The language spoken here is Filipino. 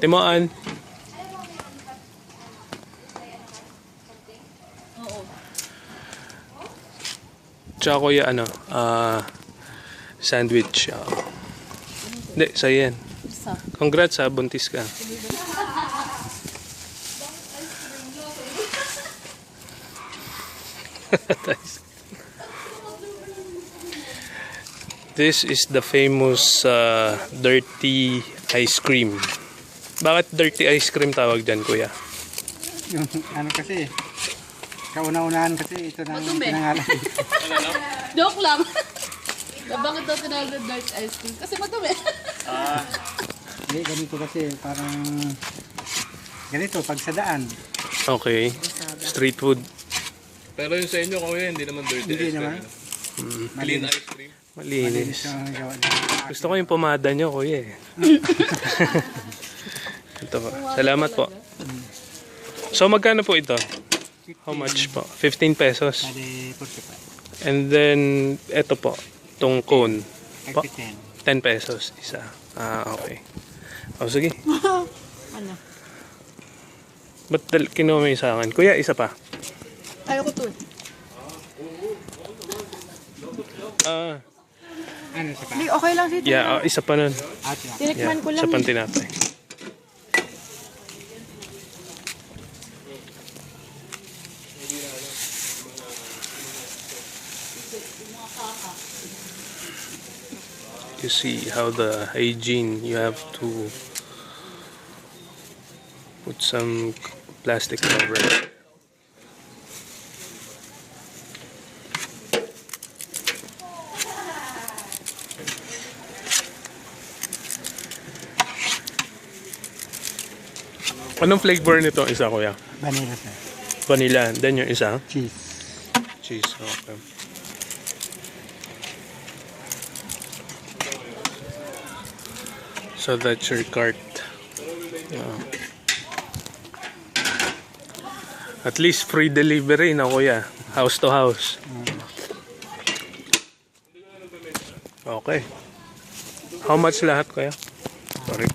Timoan. Oo. Tsaka kuya ano, sandwich. Hindi, sa'yo yan. Isa. Congrats ha, buntis ka. This is the famous dirty ice cream. Bakit dirty ice cream tawag dyan, kuya? Yung ano kasi, kauna-unahan kasi ito nang Madumi. pinangalan. Joke lang. Bakit daw tinawag na dark ice cream? Kasi madumi. Hindi, ganito kasi parang ganito pag sa daan. Okay. Street food. Pero yung sa inyo, kuya, hindi naman dirty Hindi ice cream. naman. Clean ice cream. Malinis. Yung gawa niya. Gusto ko yung pomada nyo, kuya eh. Ito po. Salamat po. So, magkano po ito? How much po? 15 pesos. Bali 45. And then, ito po. Itong cone. Po, 10. 10 pesos isa. Okay. O, sige. Ano? Ba't kinuha mo yung sa akin? Kuya, isa pa. Ayoko to eh. Ano sa Hindi, okay lang si Yeah, isa pa nun. At yan. Tinikman Yeah, ko lang. isa pang tinapay. You see how the hygiene, you have to put some plastic cover. Anong flavor nito isa, kuya? Vanilla sir. Vanilla. Then yung isa? Cheese. Cheese. Okay. So that's your cart. At least free delivery na, kuya. House to house. Okay. How much lahat, kuya? Sorry.